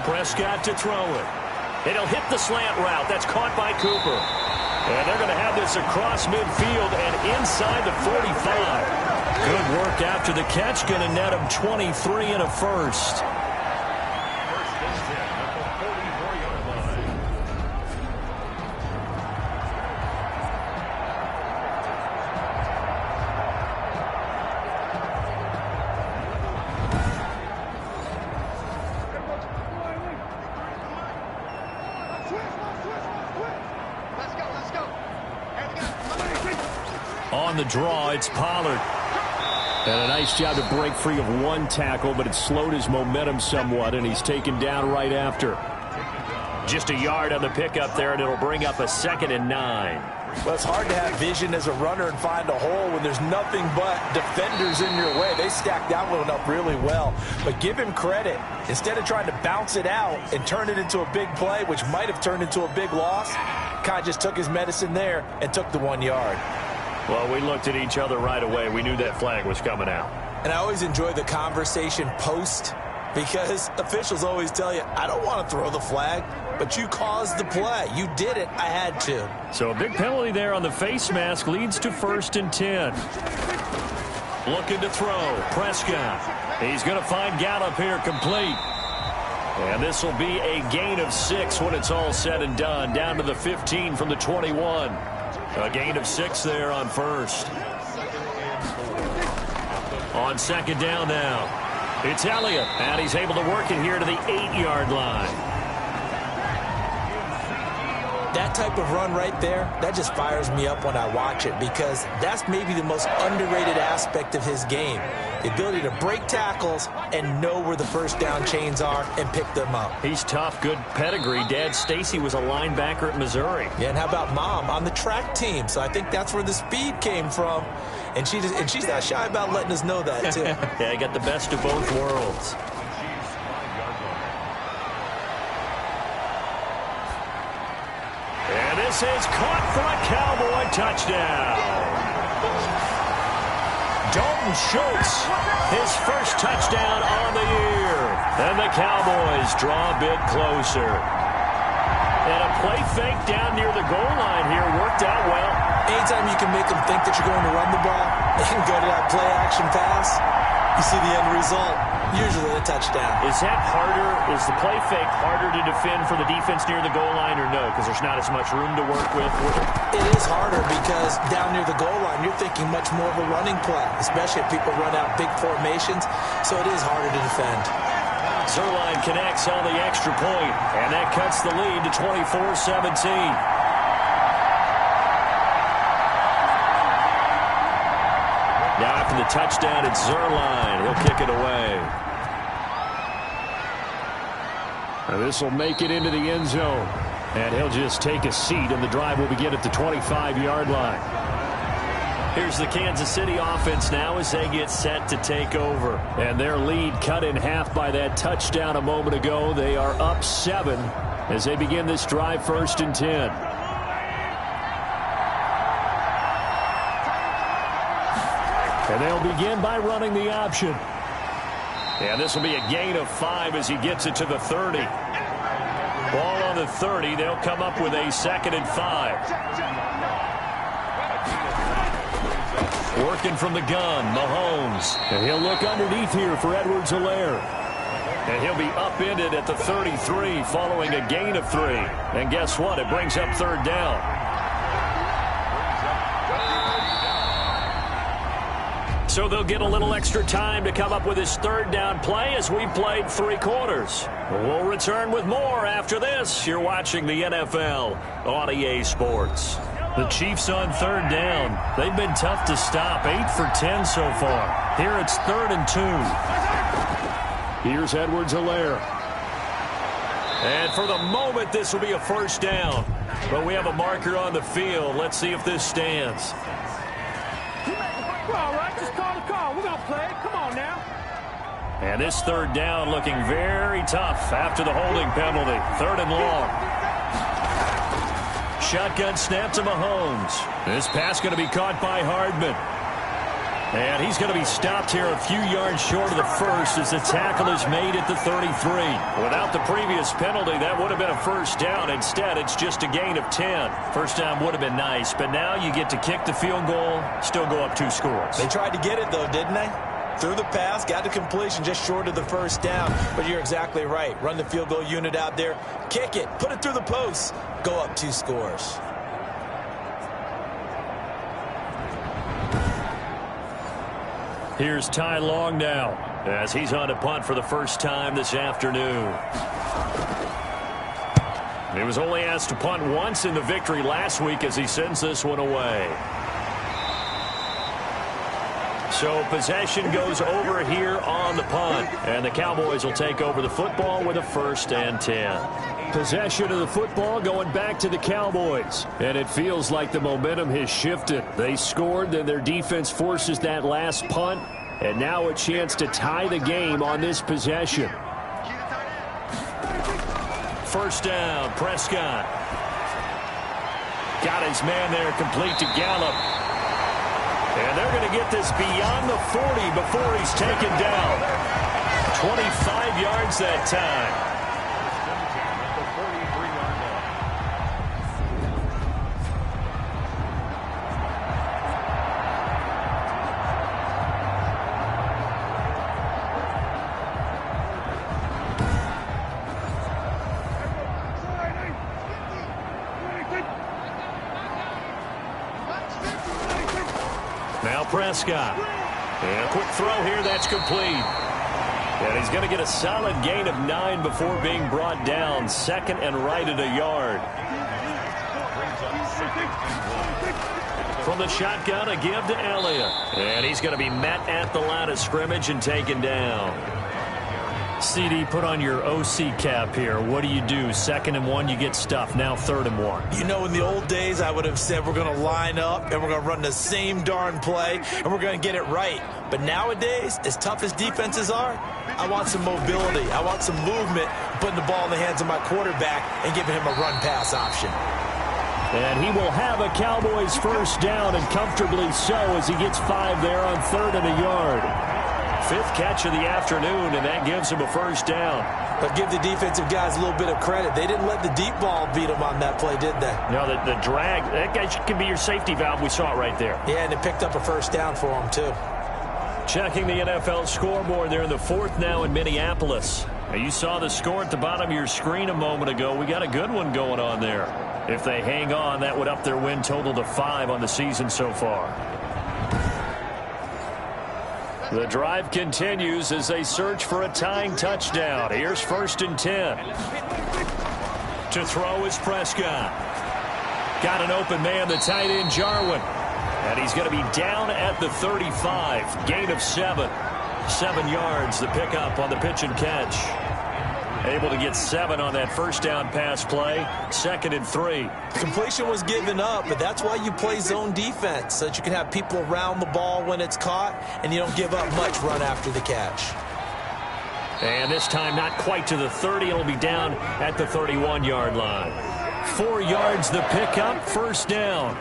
Prescott to throw it. And he'll hit the slant route. That's caught by Cooper. And they're going to have this across midfield and inside the 45. Good work after the catch. Going to net him 23 and a first. On the draw, it's Pollard. And a nice job to break free of 1 tackle, but it slowed his momentum somewhat, and he's taken down right after. Just a yard on the pickup there, and it'll bring up a 2nd and 9. Well, it's hard to have vision as a runner and find a hole when there's nothing but defenders in your way. They stacked that one up really well. But give him credit. Instead of trying to bounce it out and turn it into a big play, which might have turned into a big loss, kind of just took his medicine there and took the 1 yard. Well, we looked at each other right away. We knew that flag was coming out. And I always enjoy the conversation post because officials always tell you, I don't want to throw the flag, but you caused the play. You did it. I had to. So a big penalty there on the face mask leads to 1st and 10. Looking to throw. Prescott. He's going to find Gallup here complete. And this will be a gain of 6 when it's all said and done. Down to the 15 from the 21. A gain of 6 there on first. On 2nd down now. It's Elliott, and he's able to work it here to the 8-yard line. That type of run right there, that just fires me up when I watch it because that's maybe the most underrated aspect of his game. The ability to break tackles and know where the first down chains are and pick them up. He's tough, good pedigree. Dad Stacy was a linebacker at Missouri. Yeah, and how about Mom on the track team? So I think that's where the speed came from. And she's not shy about letting us know that, too. Yeah, he got the best of both worlds. And this This is caught for a Cowboy touchdown. Dalton Schultz, his first touchdown on the year. And the Cowboys draw a bit closer. And a play fake down near the goal line here worked out well. Anytime you can make them think that you're going to run the ball and go to that play-action pass, you see the end result, usually a touchdown. Is that harder? Is the play fake harder to defend for the defense near the goal line or no? Because there's not as much room to work with? It is harder because down near the goal line, you're thinking much more of a running play, especially if people run out big formations, so it is harder to defend. Zuerlein connects on the extra point, and that cuts the lead to 24-17. Now after the touchdown, it's Zuerlein. He'll kick it away. This will make it into the end zone. And he'll just take a seat, and the drive will begin at the 25-yard line. Here's the Kansas City offense now as they get set to take over. And their lead cut in half by that touchdown a moment ago. They are up 7 as they begin this drive 1st and 10. And they'll begin by running the option. And this will be a gain of 5 as he gets it to the 30. Ball on the 30. They'll come up with a 2nd and 5. Working from the gun, Mahomes. And he'll look underneath here for Edwards-Helaire. And he'll be upended at the 33 following a gain of 3. And guess what? It brings up 3rd down. So they'll get a little extra time to come up with his 3rd down play as we played 3 quarters. We'll return with more after this. You're watching the NFL on EA Sports. The Chiefs on 3rd down. They've been tough to stop. 8 for 10 so far. Here it's 3rd and 2. Here's Edwards-Helaire. And for the moment, this will be a 1st down. But we have a marker on the field. Let's see if this stands. We're all right. Just call the call. We're going to play it. Come on now. And this 3rd down looking very tough after the holding penalty. 3rd and long. Shotgun snap to Mahomes. This pass going to be caught by Hardman. And he's going to be stopped here a few yards short of the 1st as the tackle is made at the 33. Without the previous penalty, that would have been a 1st down. Instead, it's just a gain of 10. 1st down would have been nice, but now you get to kick the field goal, still go up 2 scores. They tried to get it, though, didn't they? Threw the pass, got the completion just short of the 1st down. But you're exactly right. Run the field goal unit out there. Kick it. Put it through the post. Go up 2 scores. Here's Ty Long now as he's on a punt for the 1st time this afternoon. He was only asked to punt once in the victory last week as he sends this one away. So possession goes over here on the punt. And the Cowboys will take over the football with a 1st and 10. Possession of the football going back to the Cowboys. And it feels like the momentum has shifted. They scored, then their defense forces that last punt. And now a chance to tie the game on this possession. 1st down, Prescott. Got his man there complete to Gallup. And they're going to get this beyond the 40 before he's taken down. 25 yards that time. Now Prescott. And a quick throw here, that's complete. And he's going to get a solid gain of 9 before being brought down. 2nd and right at a yard. From the shotgun, a give to Elliott. And he's going to be met at the line of scrimmage and taken down. CD, put on your OC cap here. What do you do? 2nd and 1, you get stuffed. Now 3rd and 1. You know, in the old days, I would have said we're going to line up and we're going to run the same darn play and we're going to get it right. But nowadays, as tough as defenses are, I want some mobility. I want some movement, putting the ball in the hands of my quarterback and giving him a run-pass option. And he will have a Cowboys first down, and comfortably so, as he gets 5 there on 3rd and a yard. 5th catch of the afternoon, and that gives him a first down. But give the defensive guys a little bit of credit. They didn't let the deep ball beat them on that play, did they? No, the drag, that guy can be your safety valve. We saw it right there. Yeah, and it picked up a first down for them, too. Checking the NFL scoreboard there in the 4th now in Minneapolis. Now, you saw the score at the bottom of your screen a moment ago. We got a good one going on there. If they hang on, that would up their win total to 5 on the season so far. The drive continues as they search for a tying touchdown. Here's 1st and 10. To throw is Prescott. Got an open man, the tight end Jarwin. And he's going to be down at the 35. Gain of 7. 7 yards, the pickup on the pitch and catch. Able to get 7 on that first down pass play. 2nd and 3. Completion was given up, but that's why you play zone defense, so that you can have people around the ball when it's caught, and you don't give up much run after the catch. And this time not quite to the 30. It'll be down at the 31-yard line. 4 yards the pickup, first down.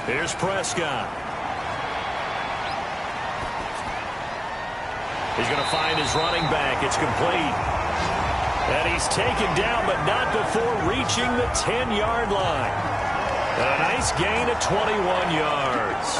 Here's Prescott. He's going to find his running back. It's complete. And he's taken down, but not before reaching the 10-yard line. A nice gain of 21 yards.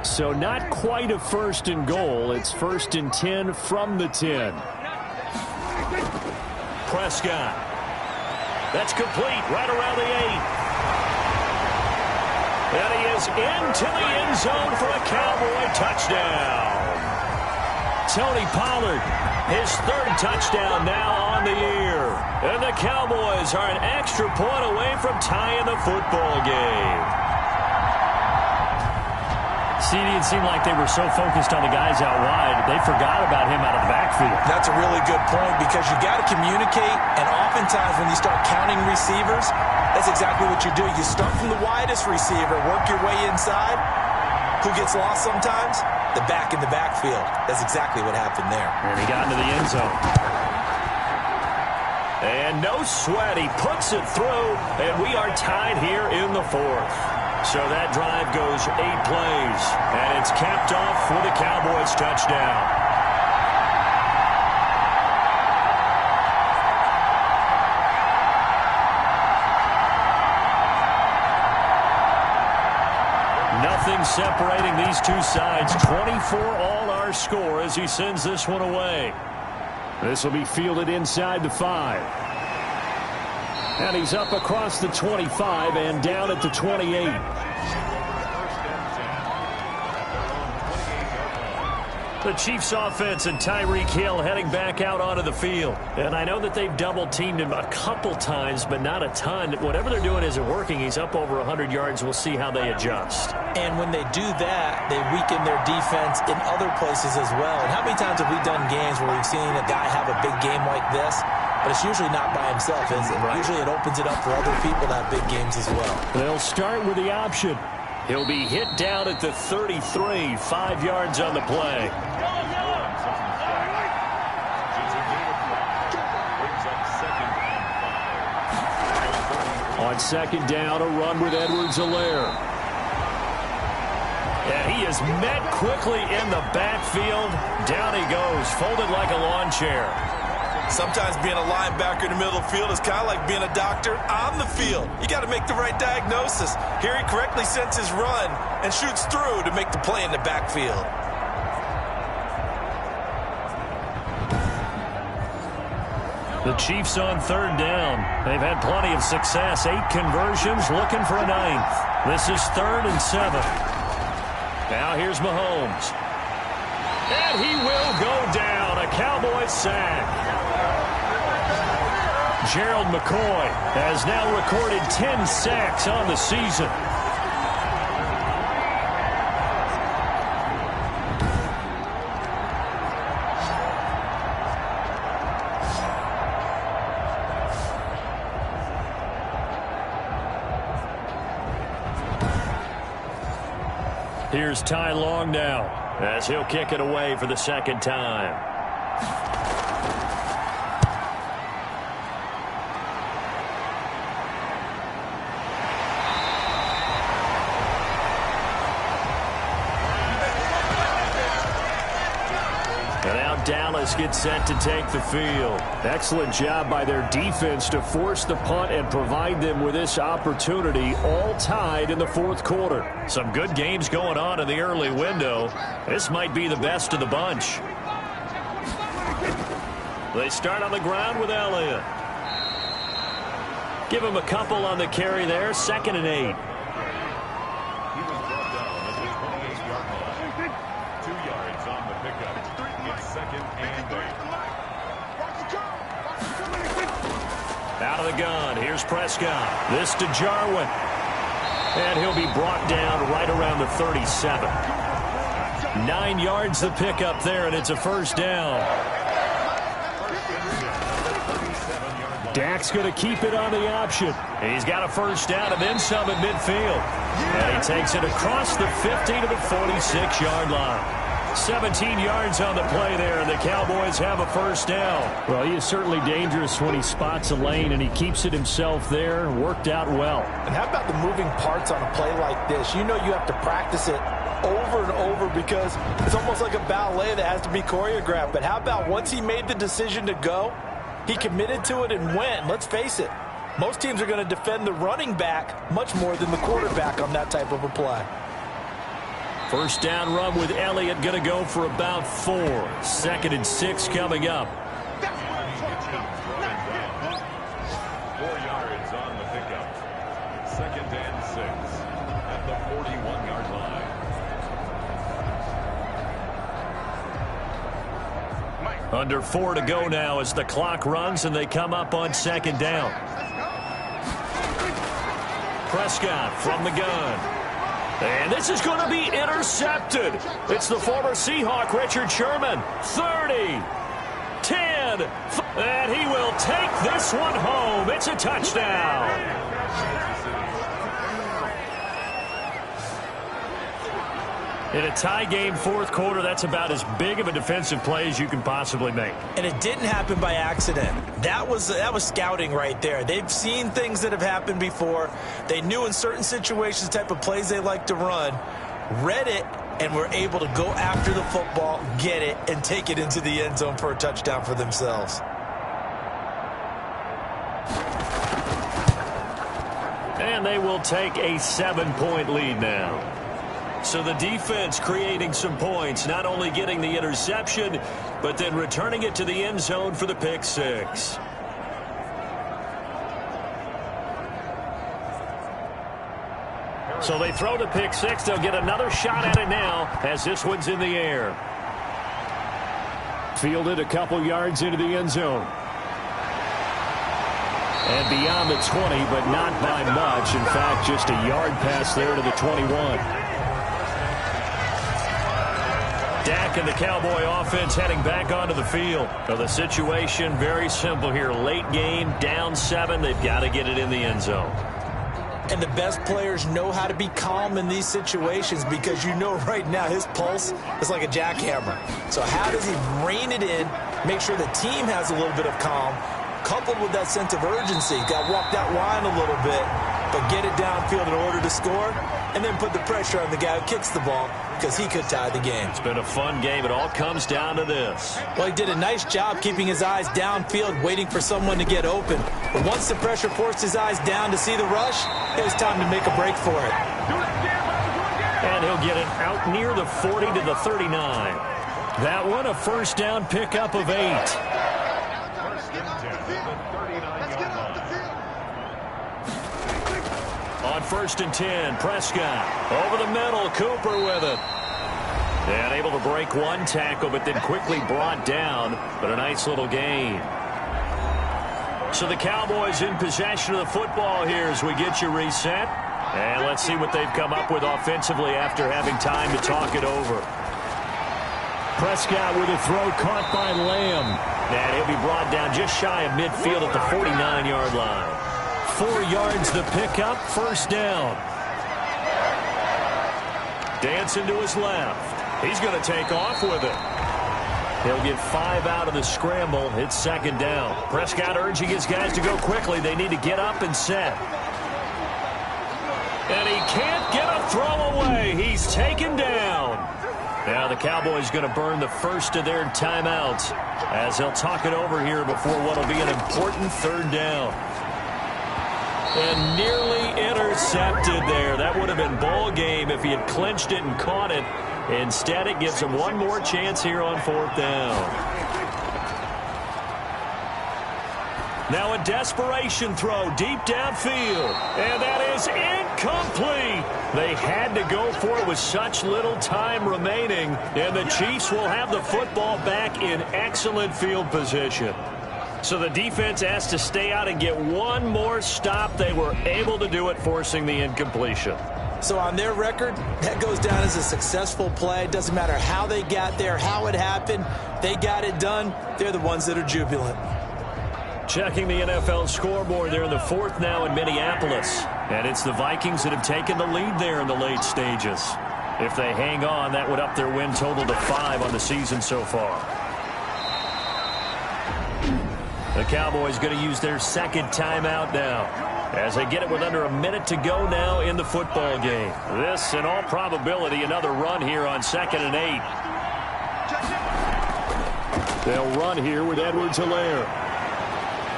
So not quite a 1st and goal. It's 1st and 10 from the 10. Prescott. That's complete right around the 8. And he is into the end zone for a Cowboy touchdown. Tony Pollard, his 3rd touchdown now on the year. And the Cowboys are an extra point away from tying the football game. See, it didn't seem like they were so focused on the guys out wide, they forgot about him out of the backfield. That's a really good point, because you got to communicate, and oftentimes when you start counting receivers, that's exactly what you do. You start from the widest receiver, work your way inside. Who gets lost sometimes? The back in the backfield. That's exactly what happened there. And he got into the end zone. And no sweat, he puts it through, and we are tied here in the 4th. So that drive goes 8 plays, and it's capped off with a Cowboys touchdown. Nothing separating these two sides. 24 all our score as he sends this one away. This will be fielded inside the 5. And he's up across the 25 and down at the 28. The Chiefs offense and Tyreek Hill heading back out onto the field. And I know that they've double-teamed him a couple times, but not a ton. Whatever they're doing isn't working. He's up over 100 yards. We'll see how they adjust. And when they do that, they weaken their defense in other places as well. And how many times have we done games where we've seen a guy have a big game like this? But it's usually not by himself, is it? Right. Usually it opens it up for other people to have big games as well. They'll start with the option. He'll be hit down at the 33, 5 yards on the play. On 2nd down, a run with Edwards-Helaire. And he is met quickly in the backfield. Down he goes, folded like a lawn chair. Sometimes being a linebacker in the middle of the field is kind of like being a doctor on the field. You got to make the right diagnosis. Here he correctly sets his run and shoots through to make the play in the backfield. The Chiefs on 3rd down. They've had plenty of success. 8 conversions, looking for a 9th. This is 3rd and 7. Now here's Mahomes. And he will go down. A Cowboys sack. Gerald McCoy has now recorded 10 sacks on the season. Here's Ty Long now as he'll kick it away for the second time. And now Dallas gets set to take the field. Excellent job by their defense to force the punt and provide them with this opportunity, all tied in the fourth quarter. Some good games going on in the early window. This might be the best of the bunch. They start on the ground with Elliott. Give him a couple on the carry there, 2nd and 8. He was brought down at the 28-yard line. 2 yards on the pickup. It's 2nd and 8. Out of the gun. Here's Prescott. This to Jarwin. And he'll be brought down right around the 37. 9 yards the pickup there, and it's a first down. Dak's going to keep it on the option. He's got a first down and then some at midfield. And he takes it across the 50 to the 46-yard line. 17 yards on the play there, and the Cowboys have a first down. Well, he is certainly dangerous when he spots a lane, and he keeps it himself there. Worked out well. And how about the moving parts on a play like this? You know you have to practice it over and over because it's almost like a ballet that has to be choreographed. But how about once he made the decision to go, he committed to it and went. Let's face it, most teams are going to defend the running back much more than the quarterback on that type of a play. First down run with Elliott going to go for about 4. 2nd and 6 coming up. 4 yards on the pickup. 2nd and 6 at the 41-yard line. Under 4 to go now as the clock runs and they come up on 2nd down. Prescott from the gun. And this is going to be intercepted. It's the former Seahawk, Richard Sherman. 30, 10, and he will take this one home. It's a touchdown. In a tie game, fourth quarter, that's about as big of a defensive play as you can possibly make. And it didn't happen by accident. That was scouting right there. They've seen things that have happened before. They knew in certain situations the type of plays they like to run, read it, and were able to go after the football, get it, and take it into the end zone for a touchdown for themselves. And they will take a 7-point lead now. So the defense creating some points, not only getting the interception, but then returning it to the end zone for the pick 6. So they throw the pick 6. They'll get another shot at it now as this one's in the air. Fielded a couple yards into the end zone. And beyond the 20, but not by much. In fact, just a yard pass there to the 21. Dak and the Cowboy offense heading back onto the field. So the situation very simple here. Late game, down 7. They've got to get it in the end zone. And the best players know how to be calm in these situations because you know right now his pulse is like a jackhammer. So how does he rein it in, make sure the team has a little bit of calm, coupled with that sense of urgency. Got to walk that line a little bit, but get it downfield in order to score, and then put the pressure on the guy who kicks the ball because he could tie the game. It's been a fun game. It all comes down to this. Well, he did a nice job keeping his eyes downfield, waiting for someone to get open. But once the pressure forced his eyes down to see the rush, it was time to make a break for it. And he'll get it out near the 40 to the 39. That one a first down pickup of 8. On 1st and 10, Prescott over the middle, Cooper with it. And able to break one tackle, but then quickly brought down. But a nice little gain. So the Cowboys in possession of the football here as we get you reset. And let's see what they've come up with offensively after having time to talk it over. Prescott with a throw caught by Lamb. And he'll be brought down just shy of midfield at the 49-yard line. 4 yards the pickup, first down. Dancing to his left. He's going to take off with it. He'll get 5 out of the scramble. It's second down. Prescott urging his guys to go quickly. They need to get up and set. And he can't get a throw away. He's taken down. Now the Cowboys going to burn the first of their timeouts as they'll talk it over here before what will be an important third down. And nearly intercepted there. That would have been ball game if he had clinched it and caught it. Instead, it gives him one more chance here on fourth down. Now a desperation throw deep downfield. And that is incomplete. They had to go for it with such little time remaining. And the Chiefs will have the football back in excellent field position. So the defense has to stay out and get one more stop. They were able to do it, forcing the incompletion. So on their record, that goes down as a successful play. It doesn't matter how they got there, how it happened. They got it done. They're the ones that are jubilant. Checking the NFL scoreboard, they're in the fourth now in Minneapolis. And it's the Vikings that have taken the lead there in the late stages. If they hang on, that would up their win total to 5 on the season so far. The Cowboys going to use their second timeout now as they get it with under a minute to go now in the football game. This, in all probability, another run here on 2nd and 8. They'll run here with Edwards-Helaire.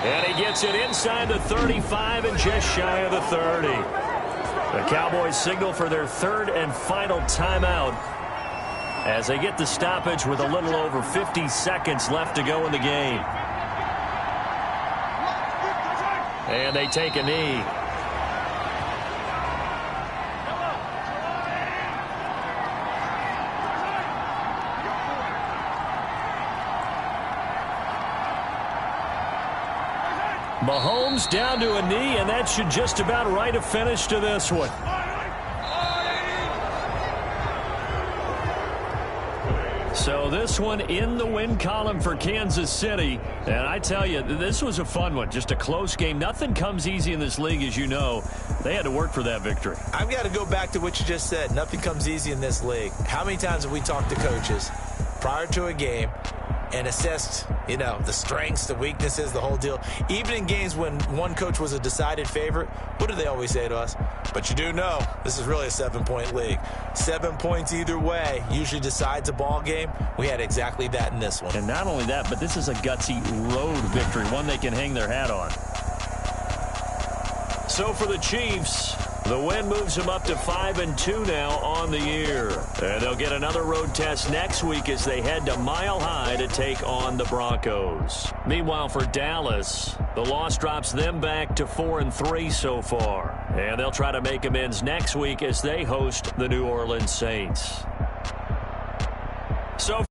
And he gets it inside the 35 and just shy of the 30. The Cowboys signal for their third and final timeout as they get the stoppage with a little over 50 seconds left to go in the game. And they take a knee. Mahomes down to a knee, and that should just about write a finish to this one. So this one in the win column for Kansas City. And I tell you, this was a fun one. Just a close game. Nothing comes easy in this league, as you know. They had to work for that victory. I've got to go back to what you just said. Nothing comes easy in this league. How many times have we talked to coaches prior to a game and assessed, the strengths, the weaknesses, the whole deal? Even in games when one coach was a decided favorite, what do they always say to us? But you do know this is really a 7-point league. 7 points either way usually decides a ball game. We had exactly that in this one. And not only that, but this is a gutsy road victory, one they can hang their hat on. So for the Chiefs, the win moves them up to 5-2 now on the year. And they'll get another road test next week as they head to Mile High to take on the Broncos. Meanwhile, for Dallas, the loss drops them back to 4-3 so far. And they'll try to make amends next week as they host the New Orleans Saints. So